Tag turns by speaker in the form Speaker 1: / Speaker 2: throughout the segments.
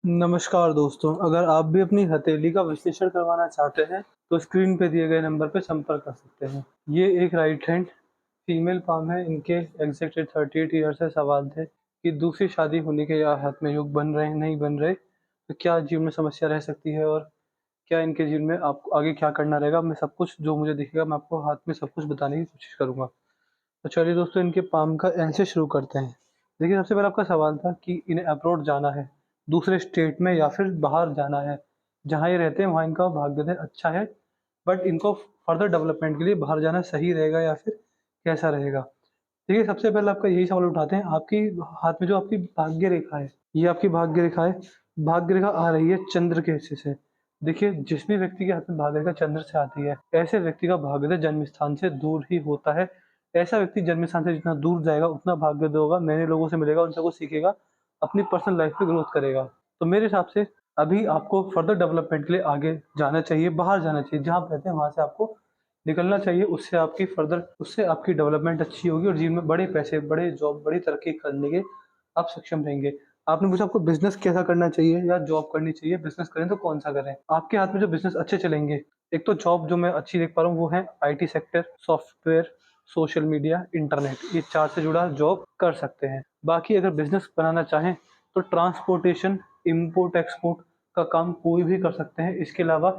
Speaker 1: नमस्कार दोस्तों, अगर आप भी अपनी हथेली का विश्लेषण करवाना चाहते हैं, तो स्क्रीन पे दिए गए नंबर पे संपर्क कर सकते हैं। ये एक राइट हैंड फीमेल पाम है, इनके एग्जैक्ट 38 ईयर्स है। सवाल थे कि दूसरी शादी होने के या हाथ में योग बन रहे हैं, नहीं बन रहे, तो क्या जीवन में समस्या रह सकती है और क्या इनके जीवन में आपको आगे क्या करना रहेगा। मैं सब कुछ जो मुझे दिखेगा मैं आपको हाथ में सब कुछ बताने की कोशिश करूँगा। तो चलिए दोस्तों, इनके पाम का एल से शुरू करते हैं। देखिए, सबसे पहले आपका सवाल था कि इन्हें अब्रॉड जाना है, दूसरे स्टेट में या फिर बाहर जाना है। जहाँ ये रहते हैं वहाँ इनका भाग्योदय अच्छा है, बट इनको फर्दर डेवलपमेंट के लिए बाहर जाना सही रहेगा या फिर कैसा रहेगा? देखिए, सबसे पहले आपका यही सवाल उठाते हैं, आपकी हाथ में जो आपकी भाग्य रेखा है, ये आपकी भाग्य रेखा है। भाग्य रेखा आ रही है चंद्र के हिस्से से। देखिए, जिस भी व्यक्ति के हाथ में भाग्य रेखा चंद्र से आती है, ऐसे व्यक्ति का भाग्योदय जन्म स्थान से दूर ही होता है। ऐसा व्यक्ति जन्म स्थान से जितना दूर जाएगा, उतना भाग्योदय होगा, नए लोगों से मिलेगा, उनसे कुछ सीखेगा, अपनी पर्सनल लाइफ में ग्रोथ करेगा। तो मेरे हिसाब से अभी आपको फर्दर डेवलपमेंट के लिए आगे जाना चाहिए, बाहर जाना चाहिए। जहाँ आप रहते हैं वहाँ से आपको निकलना चाहिए। उससे आपकी डेवलपमेंट अच्छी होगी और जीवन में बड़े पैसे, बड़े जॉब, बड़ी तरक्की करने के आप सक्षम रहेंगे। आपने पूछा आपको बिज़नेस कैसा करना चाहिए या जॉब करनी चाहिए? बिज़नेस करें तो कौन-सा करें? आपके हाथ में जो बिज़नेस अच्छे चलेंगे, एक तो जॉब जो मैं अच्छी देख पा रहा हूँ वो है IT sector, software, social media, internet, ये 4 से जुड़ा जॉब कर सकते हैं। बाकी अगर बिज़नेस बनाना चाहें तो ट्रांसपोर्टेशन, इम्पोर्ट-एक्सपोर्ट का काम कोई भी कर सकते हैं। इसके अलावा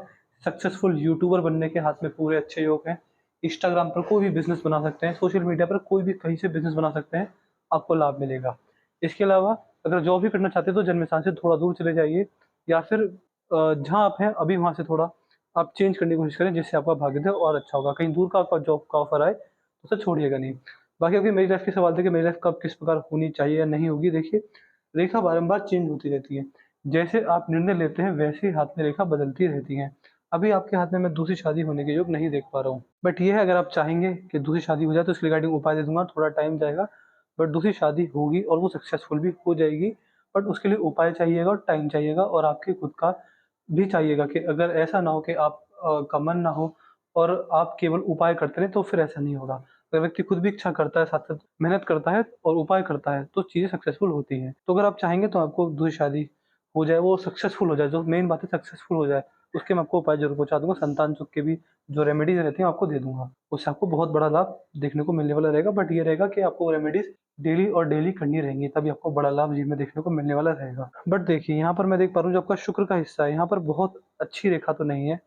Speaker 1: सक्सेसफुल यूट्यूबर बनने के हाथ में पूरे अच्छे योग हैं। इंस्टाग्राम पर कोई भी बिज़नेस बना सकते हैं, सोशल मीडिया पर कोई भी कहीं से बिज़नेस बना सकते हैं, आपको लाभ मिलेगा। इसके अलावा अगर जॉब भी करना चाहते हैं तो जन्म स्थान से थोड़ा दूर चले जाइए या फिर जहाँ आप हैं अभी वहाँ से थोड़ा आप चेंज करने की कोशिश करें, जिससे आपका भाग्योदय और अच्छा होगा। कहीं दूर का आपका जॉब का ऑफ़र आए, तो उसे छोड़िएगा नहीं। बाकी आपकी मेरी लाइफ़ के सवाल थे कि मेरी लाइफ़ कब किस प्रकार होनी चाहिए या नहीं होगी। देखिए, रेखा बारंबार चेंज होती रहती है। जैसे आप निर्णय लेते हैं वैसे ही हाथ में रेखा बदलती रहती हैं। अभी आपके हाथ में मैं दूसरी शादी होने के योग नहीं देख पा रहा हूँ। बट ये है, अगर आप चाहेंगे कि दूसरी शादी हो जाए तो इसके रिगार्डिंग उपाय दे दूँगा, थोड़ा टाइम जाएगा, बट दूसरी शादी होगी और वो सक्सेसफुल भी हो जाएगी। बट उसके लिए उपाय चाहिएगा और टाइम चाहिएगा और आपके खुद का भी चाहिएगा कि अगर ऐसा ना हो कि आप का मन ना हो और आप केवल उपाय करते रहें, तो फिर ऐसा नहीं होगा। अगर व्यक्ति खुद भी इच्छा करता है, साथ-साथ मेहनत करता है और उपाय करता है, तो चीज़ें सक्सेसफुल होती हैं। तो अगर आप चाहेंगे तो आपको दूसरी शादी हो जाए, वो सक्सेसफुल हो जाए, जो मेन बात है सक्सेसफुल हो जाए, उसके मैं आपको उपाय ज़रूर पहुँचा दूँगा। संतान सुख के भी जो रेमेडीज़ रहती हैं आपको दे दूँगा। उससे आपको बहुत बड़ा लाभ देखने को मिलने वाला रहेगा, बट ये रहेगा कि आपको वो रेमेडीज़ डेली और डेली करनी रहेंगी, तभी आपको बड़ा लाभ जीवन में देखने को मिलने वाला रहेगा। बट देखिए, यहाँ पर मैं देख पा रहा हूँ जो आपका शुक्र का हिस्सा है, यहाँ पर बहुत अच्छी रेखा तो नहीं है।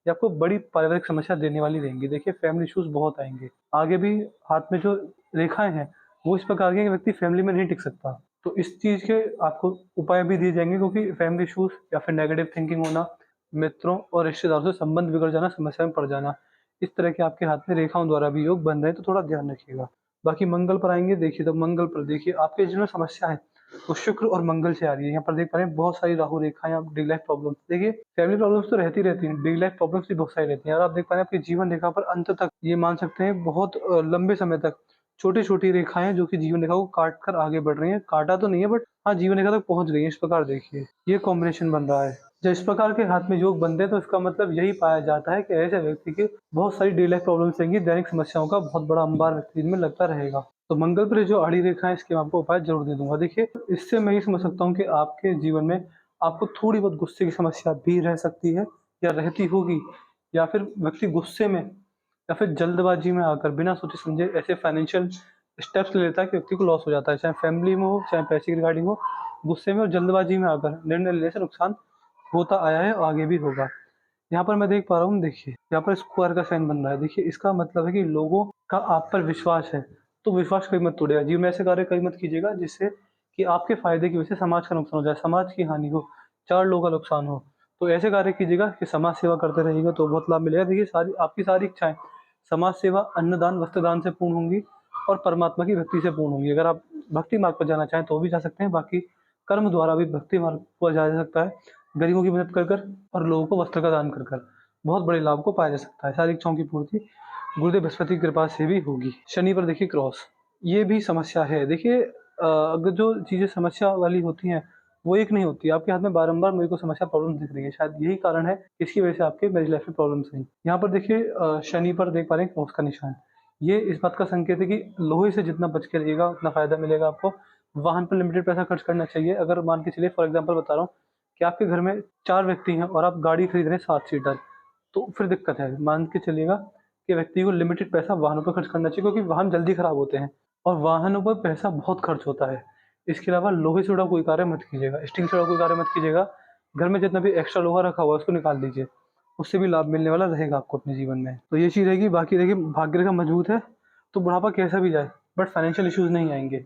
Speaker 1: ये आपको बड़ी पारिवारिक समस्या देने वाली रहेंगी। देखिए, फैमिली इश्यूज़ बहुत आएँगे। आगे भी हाथ में जो रेखाएँ हैं, वो इस प्रकार की हैं कि व्यक्ति फैमिली में नहीं टिक सकता। तो इस चीज़ के आपको उपाय भी दिए जाएँगे, क्योंकि फैमिली इश्यूज़ या फिर नेगेटिव थिंकिंग होना, मित्रों और रिश्तेदारों से संबंध बिगड़ जाना, समस्या में पड़ जाना, इस तरह के आपके हाथ में रेखाओं द्वारा भी योग बन रहे हैं, तो थोड़ा ध्यान रखिएगा। बाकी मंगल पर आएँगे, देखिए तो मंगल पर देखिए आपके जीवन में समस्या है, वो शुक्र और मंगल से आ रही है। यहाँ पर देख पा रहे हैं बहुत सारी राहु रेखाएँ, आप डे लाइफ प्रॉब्लम्स देखिए, फैमिली प्रॉब्लम्स तो रहती हैं, डे लाइफ प्रॉब्लम्स भी बहुत सारी रहती हैं और आप देख पा रहे हैं आपकी जीवन रेखा पर अंत तक ये मान सकते हैं बहुत लंबे समय तक छोटी-छोटी रेखाएँ हैं जो कि जीवन रेखा को काट कर आगे बढ़ रही हैं। काटा तो नहीं है, बट हाँ, जीवन रेखा तक पहुँच गई हैं। इस प्रकार देखिए, ये कॉम्बिनेशन बन रहा है। जब इस प्रकार के हाथ में योग बनते हैं तो इसका मतलब यही पाया जाता है कि ऐसे व्यक्ति की बहुत सारी डे लाइफ प्रॉब्लम्स रहेंगी, दैनिक समस्याओं का बहुत बड़ा अंबार व्यक्ति में लगता रहेगा। तो मंगल पर ये जो आड़ी रेखा है, इसके मैं आपको उपाय ज़रूर दे दूँगा। देखिए, इससे मैं ये समझ सकता हूँ कि आपके जीवन में आपको थोड़ी बहुत गुस्से की समस्या भी रह सकती है या रहती होगी, या फिर व्यक्ति गुस्से में या फिर जल्दबाजी में आकर बिना सोचे समझे ऐसे फाइनेंशियल स्टेप्स ले लेता है कि व्यक्ति को लॉस हो जाता है, चाहे फैमिली में हो, चाहे पैसे की रिगार्डिंग हो। गुस्से में और जल्दबाजी में आकर निर्णय लेने से नुकसान होता आया है और आगे भी होगा। यहाँ पर मैं देख पा रहा हूँ, देखिए, यहाँ पर स्क्वायर का साइन बन रहा है। देखिए, इसका मतलब है कि लोगों का आप पर विश्वास है, तो विश्वास कभी मत तोड़िएगा। जीवन में ऐसे कार्य कभी मत कीजिएगा जिससे कि आपके फ़ायदे की वजह से समाज का नुकसान हो जाए, समाज की हानि हो, 4 लोगों का नुकसान हो। तो ऐसे कार्य कीजिएगा कि समाज सेवा करते रहिएगा तो बहुत लाभ मिलेगा। देखिए, आपकी सारी इच्छाएँ समाज सेवा, अन्नदान, वस्त्रदान से पूर्ण होंगी और परमात्मा की भक्ति से पूर्ण होंगी। अगर आप भक्ति मार्ग पर जाना चाहें तो भी जा सकते हैं, बाकी कर्म द्वारा भी भक्ति मार्ग पर जाया जा सकता है। गरीबों की मदद कर कर और लोगों को वस्त्र का दान कर कर बहुत बड़े लाभ को पाया जा सकता है। सारी इच्छाओं की पूर्ति गुरुदेव बृहस्पति की कृपा से भी होगी। शनि पर देखिए क्रॉस, ये भी समस्या है। देखिए, अगर जो चीज़ें समस्या वाली होती हैं, वो एक नहीं होती। आपके हाथ में बारंबार मेरे को समस्या प्रॉब्लम दिख रही है। शायद यही कारण है, इसकी वजह से आपके मैरिज लाइफ में प्रॉब्लम्स आई। यहाँ पर देखिए, शनि पर देख पा रहे हैं क्रॉस का निशान। ये इस बात का संकेत है कि लोहे से जितना बच के रहिएगा उतना फ़ायदा मिलेगा आपको। वाहन पर लिमिटेड पैसा खर्च करना चाहिए। अगर मान के चलिए, फॉर एग्ज़ाम्पल बता रहा हूँ, कि आपके घर में 4 व्यक्ति हैं और आप गाड़ी खरीद रहे हैं 7 सीटर, तो फिर दिक्कत है। मान के चलिएगा कि व्यक्ति को लिमिटेड पैसा वाहनों पर खर्च करना चाहिए, क्योंकि वाहन जल्दी खराब होते हैं और वाहनों पर पैसा बहुत खर्च होता है। इसके अलावा लोहे से जुड़ा कोई कार्य मत कीजिएगा, स्टील से जुड़ा कोई कार्य मत कीजिएगा। घर में जितना भी एक्स्ट्रा लोहा रखा हुआ है उसको निकाल दीजिए, उससे भी लाभ मिलने वाला रहेगा आपको अपने जीवन में। तो ये चीज़ रहेगी। बाकी देखिए, भाग्य रेखा मजबूत है तो बुढ़ापा कैसा भी जाए बट फाइनेंशियल इश्यूज़ नहीं आएँगे।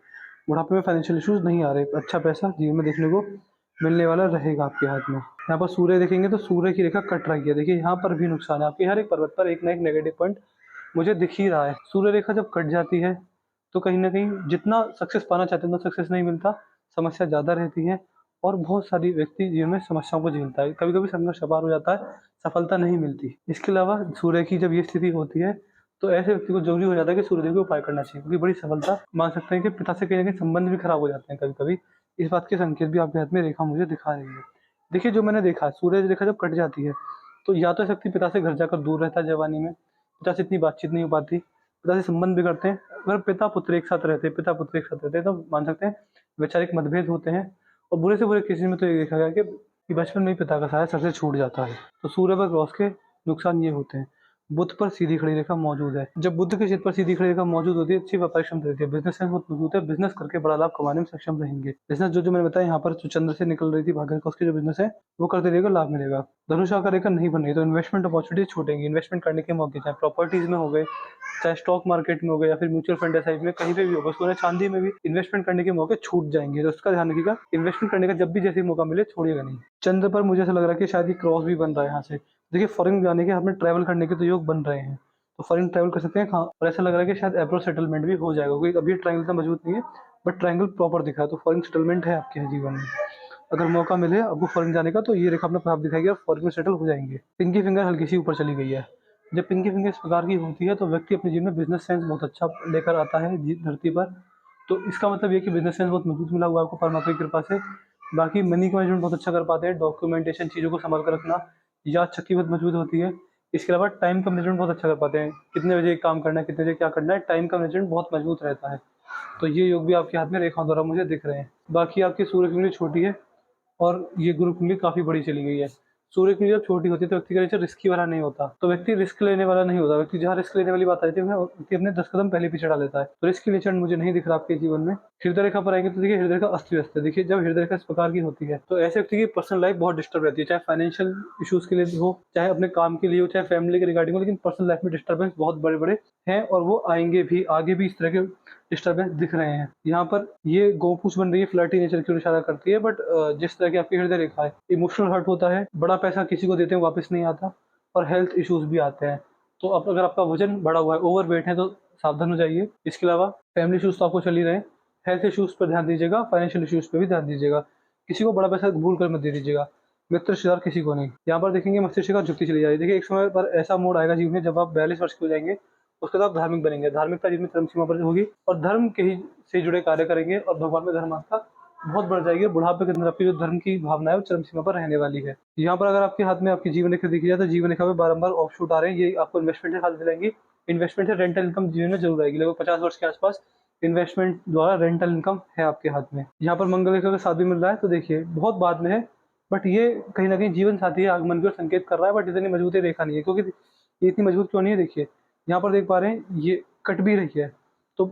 Speaker 1: बुढ़ापे में फाइनेंशियल इश्यूज़ नहीं आ रहे, अच्छा पैसा जीवन में देखने को मिलने वाला रहेगा आपके हाथ में। यहाँ पर सूर्य देखेंगे तो सूर्य की रेखा कट रही है, देखिए यहाँ पर भी नुकसान है। आपके हर एक पर्वत पर एक ना एक नेगेटिव पॉइंट मुझे दिख ही रहा है। सूर्य रेखा जब कट जाती है तो कहीं न कहीं जितना सक्सेस पाना चाहते हैं उतना सक्सेस नहीं मिलता, समस्या ज़्यादा रहती है और बहुत सारी व्यक्ति जीवन में समस्याओं को झेलता है। कभी-कभी संघर्ष अपार हो जाता है, सफलता नहीं मिलती। इसके अलावा सूर्य की जब ये स्थिति होती है तो ऐसे व्यक्ति को ज़रूरी हो जाता है कि सूर्यदेव का उपाय करना चाहिए, क्योंकि बड़ी सफलता मान सकते हैं कि पिता से कहीं न कहीं संबंध भी खराब हो जाते हैं कभी-कभी। इस बात के संकेत भी आपके हाथ में रेखा मुझे दिखा रही है। देखिए, जो मैंने देखा, सूर्य रेखा जब कट जाती है तो या तो व्यक्ति पिता से घर जाकर दूर रहता है जवानी में, पिता से इतनी बातचीत नहीं हो पाती, पिता से संबंध बिगड़ते हैं। अगर पिता-पुत्र एक साथ रहते हैं, पिता-पुत्र एक साथ रहते हैं तो मान सकते हैं वैचारिक मतभेद होते हैं। और बुरे से बुरे केसेज़ में तो ये देखा गया कि बचपन में ही पिता का साया सर से छूट जाता है। तो सूर्य पर क्रॉस के नुकसान ये होते हैं। बुध पर सीधी खड़ी रेखा मौजूद है। जब बुध के क्षेत्र पर सीधी खड़ी रेखा मौजूद होती है, अच्छी व्यापारिक क्षमता रहती है, बिज़नेस सेंस बहुत मजबूत है, बिज़नेस करके बड़ा लाभ कमाने में सक्षम रहेंगे। बिज़नेस जो मैंने बताया यहाँ पर जो चंद्र से निकल रही थी भाग्य रेखा, उसके जो बिज़नेस है वो करते रहिएगा, लाभ मिलेगा। धनुष आकार रेखा नहीं बन रही तो इन्वेस्टमेंट अपॉर्चुनिटीज़ छूटेंगी। इन्वेस्टमेंट करने के मौके चाहे प्रॉपर्टीज़ में हो गए, चाहे स्टॉक मार्केट में हो गए या फिर म्यूचुअल फंड एसआईपी में, कहीं पे भी होगा, सोना चांदी में भी इन्वेस्टमेंट करने के मौके छूट जाएँगे। तो उसका ध्यान रखिएगा, इन्वेस्टमेंट करने का जब भी जैसे ही मौका मिले छोड़िएगा नहीं। चंद्र पर मुझे ऐसा लग रहा है कि शायद ये क्रॉस भी बन रहा है यहाँ से। देखिए, फॉरेन जाने के, हमें ट्रैवल करने के तो योग बन रहे हैं, तो फॉरेन ट्रैवल कर सकते हैं। हाँ, और ऐसा लग रहा है कि शायद अब्रॉड सेटलमेंट भी हो जाएगा, क्योंकि अभी ट्रायंगल इतना मजबूत नहीं है बट ट्रायंगल प्रॉपर दिख रहा है, तो फॉरेन सेटलमेंट है आपके जीवन में। अगर मौका मिले आपको फॉरेन जाने का तो ये रेखा अपना प्रभाव दिखाएगी और फॉरेन में सेटल हो जाएंगे। पिंकी फिंगर हल्की सी ऊपर चली गई है। जब पिंकी फिंगर इस प्रकार की होती है तो व्यक्ति अपने जीवन में बिजनेस सेंस बहुत अच्छा लेकर आता है धरती पर। तो इसका मतलब ये कि बिजनेस सेंस बहुत मजबूत मिला हुआ है आपको परमात्मा की कृपा से। बाकी मनी का मैनेजमेंट बहुत अच्छा कर पाते हैं, डॉक्यूमेंटेशन, चीज़ों को संभाल कर रखना, याद शक्ति बहुत मजबूत होती है। इसके अलावा टाइम का मैनेजमेंट बहुत अच्छा कर पाते हैं, कितने बजे काम करना है, कितने बजे क्या करना है, टाइम का मैनेजमेंट बहुत मजबूत रहता है। तो ये योग भी आपके हाथ में रेखाओं द्वारा मुझे दिख रहे हैं। बाकी आपकी सूर्य कुंडली छोटी है और ये गुरु कुंडली काफ़ी बड़ी चली गई है। सूर्य कुंडली जब छोटी होती है तो व्यक्ति का नेचर रिस्की वाला नहीं होता, तो व्यक्ति रिस्क लेने वाला नहीं होता। व्यक्ति जहाँ रिस्क लेने वाली बात आती है वहाँ व्यक्ति अपने 10 कदम पहले पीछे डाल लेता है। तो रिस्की नेचर मुझे नहीं दिख रहा आपके जीवन में। हृदय रेखा पर आएंगे तो देखिए, हृदय रेखा अस्त-व्यस्त है। देखिए, जब हृदय रेखा इस प्रकार की होती है तो ऐसे व्यक्ति की पर्सनल लाइफ बहुत डिस्टर्ब रहती है, चाहे फाइनेंशियल इश्यूज़ के लिए हो, चाहे अपने काम के लिए हो, चाहे फैमिली के रिगार्डिंग हो, लेकिन पर्सनल लाइफ में डिस्टर्बेंस बहुत बड़े-बड़े हैं और वो आएँगे भी, आगे भी इस तरह के डिस्टर्बेंस दिख रहे हैं। यहाँ पर ये गौपूछ बन रही है, फ्लर्टी नेचर की ओर इशारा करती है, बट जिस तरह की आपकी हृदय रेखा है, इमोशनल हर्ट होता है, बड़ा पैसा किसी को देते हैं वापस नहीं आता और हेल्थ इश्यूज़ भी आते हैं। तो अब अगर आपका वज़न बढ़ा हुआ है, ओवरवेट है तो सावधान हो जाइए। इसके अलावा फैमिली इश्यूज़ तो आपको चल ही रहे हैं, हेल्थ इश्यूज़ पर ध्यान दीजिएगा, फाइनेंशियल इश्यूज़ पे भी ध्यान दीजिएगा। किसी को बड़ा पैसा भूल कर मत दे दीजिएगा, मित्र रिश्तेदार किसी को नहीं। यहाँ पर देखेंगे मस्तिष्क का झुकती चली जा रही है। देखिए, एक समय पर ऐसा मोड़ आएगा जीवन में जब आप 42 वर्ष के हो जाएँगे, उसके बाद आप धार्मिक बनेंगे। धार्मिकता जीवन में चरम सीमा पर होगी और धर्म के ही से जुड़े कार्य करेंगे और भगवान में धर्म आस्था बहुत बढ़ जाएगी। बुढ़ापे के अंदर आपकी जो धर्म की भावना है वो चरम सीमा पर रहने वाली है। यहाँ पर अगर आपके हाथ में आपकी जीवन रेखा देखी जाए तो जीवन रेखा में बारंबार ऑफशूट आ रहे हैं, ये आपको इन्वेस्टमेंट से फायदा दिलाएंगी। इन्वेस्टमेंट से रेंटल इनकम जीवन में जरूर आएगी। लगभग 50 वर्ष के आसपास इन्वेस्टमेंट द्वारा रेंटल इनकम है आपके हाथ में। यहाँ पर मंगल रेखा का साथ भी मिल रहा है, तो देखिए बहुत बाद में है बट ये कहीं ना कहीं जीवन साथी है आगमन की ओर संकेत कर रहा है, बट इतनी मजबूत रेखा नहीं है। क्योंकि ये इतनी मजबूत क्यों नहीं है, देखिए यहाँ पर देख पा रहे हैं ये कट भी रही है, तो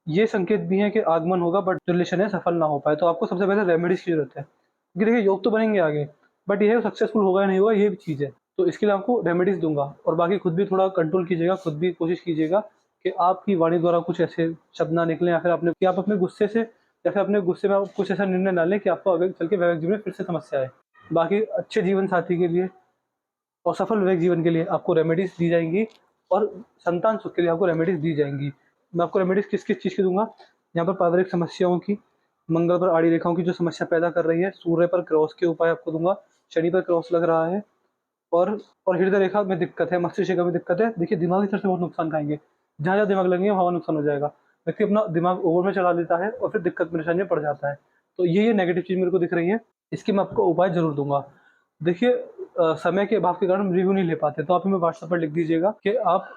Speaker 1: ये संकेत भी है कि आगमन होगा बट जो रिलेशन है सफल ना हो पाए। तो आपको सबसे पहले रेमेडीज की जरूरत है, क्योंकि देखिए योग तो बनेंगे आगे बट ये सक्सेसफुल होगा या नहीं होगा ये भी चीज़ है। तो इसके लिए आपको रेमेडीज दूंगा और बाकी खुद भी थोड़ा कंट्रोल कीजिएगा, खुद भी कोशिश कीजिएगा कि आपकी वाणी द्वारा कुछ ऐसे शब्द ना निकले या फिर आप अपने गुस्से से या फिर अपने गुस्से में आप कुछ ऐसा निर्णय ना लें कि आपको आगे चल के वैवाहिक जीवन में फिर से समस्या आए। बाकी अच्छे जीवन साथी के लिए और सफल वैवाहिक जीवन के लिए आपको रेमेडीज़ दी जाएँगी और संतान सुख के लिए आपको रेमेडीज़ दी जाएँगी। मैं आपको रेमेडीज़ किस-किस चीज़ की दूँगा, यहाँ पर पारिवारिक समस्याओं की, मंगल पर आड़ी रेखाओं की जो समस्या पैदा कर रही है, सूर्य पर क्रॉस के उपाय आपको दूँगा, शनि पर क्रॉस लग रहा है और हृदय रेखा में दिक्कत है, मस्तिष्क रेखा में दिक्कत है। देखिए, दिमागी तरफ से बहुत नुकसान खाएँगे, जहाँ-जहाँ दिमाग लगेंगे वहाँ नुकसान हो जाएगा। व्यक्ति अपना दिमाग ओवर में चला लेता है और फिर दिक्कत परेशानी में पड़ जाता है। तो ये नेगेटिव चीज़ मेरे को दिख रही है, इसकी मैं आपको उपाय ज़रूर दूँगा। देखिए, समय के अभाव के कारण रिव्यू नहीं ले पाते, तो आप हमें व्हाट्सएप पर लिख दीजिएगा कि आप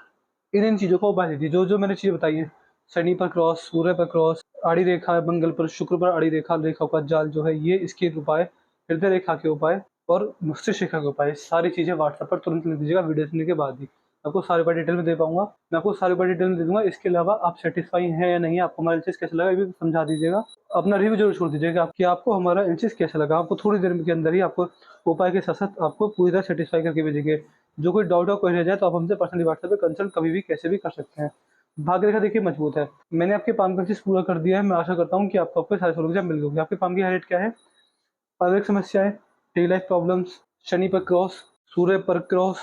Speaker 1: इन चीज़ों को उपाय दीजिए। जो मैंने चीज़ें बताई हैं, शनि पर क्रॉस, सूर्य पर क्रॉस, आड़ी रेखा, मंगल पर, शुक्र पर आड़ी रेखा, रेखाओं का जाल जो है ये इसके उपाय, हृदय रेखा के उपाय और मस्तिष्क रेखा के उपाय, सारी चीज़ें व्हाट्सएप पर तुरंत लिख दीजिएगा वीडियो सुनने के बाद ही। मैं आपको सारी बात डिटेल में दे पाऊँगा, मैं आपको सारी बात डिटेल में दे दूँगा। इसके अलावा आप सैटिस्फाई हैं या नहीं, आपको हमारा एनालिसिस कैसा लगा ये भी समझा दीजिएगा। अपना रिव्यू ज़रूर छोड़ दीजिएगा कि आपको हमारा एनालिसिस कैसा लगा। आपको थोड़ी देर के अंदर ही आपको उपाय के साथ-साथ आपको पूरी तरह सैटिस्फाई करके भेजेंगे। जो कोई डाउट या क्वेरी रह जाए तो आप हमसे पर्सनली व्हाट्सएप पे कंसल्ट कभी भी कैसे भी कर सकते हैं। भाग्य रेखा देखिए मजबूत है। मैंने आपके पाम का एनालिसिस पूरा कर दिया है। मैं आशा करता हूँ कि आपको आपके सारे सॉल्यूशन मिल गए होंगे। आपके पाम की हाइलाइट क्या है? शारीरिक समस्याएँ, डेली लाइफ प्रॉब्लम्स, शनि पर क्रॉस, सूर्य पर क्रॉस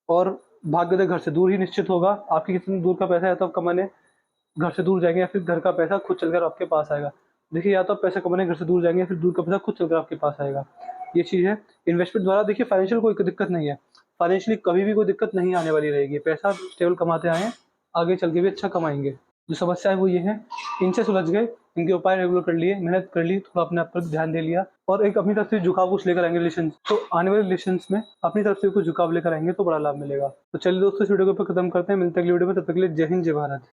Speaker 1: और भाग्योदय घर से दूर ही निश्चित होगा। आपकी कितनी दूर का पैसा है तो आप कमाने घर से दूर जाएँगे या फिर घर का पैसा खुद चलकर आपके पास आएगा। देखिए या तो आप पैसा कमाने घर से दूर जाएँगे या फिर दूर का पैसा खुद चलकर आपके पास आएगा। ये चीज़ है। इन्वेस्टमेंट द्वारा देखिए फाइनेंशियल कोई दिक्कत नहीं है। फाइनेंशियली कभी भी कोई दिक्कत नहीं आने वाली रहेगी। पैसा आप स्टेबल कमाते आए हैं, आगे चल के भी अच्छा कमाएँगे। जो समस्या है वो ये है, इनसे सुलझ गए, इनके उपाय रेगुलर कर लिए, मेहनत कर ली, थोड़ा अपने आप पर ध्यान दे लिया और एक अपनी तरफ से झुकाव कुछ लेकर आएँगे रिलेशन तो आने वाले रिलेशंस में अपनी तरफ से कुछ झुकाव लेकर आएँगे तो बड़ा लाभ मिलेगा। तो चलिए दोस्तों इस वीडियो को यहाँ पे खत्म करते हैं, मिलते हैं अगली वीडियो में, तब तक के लिए जय हिंद, जय भारत।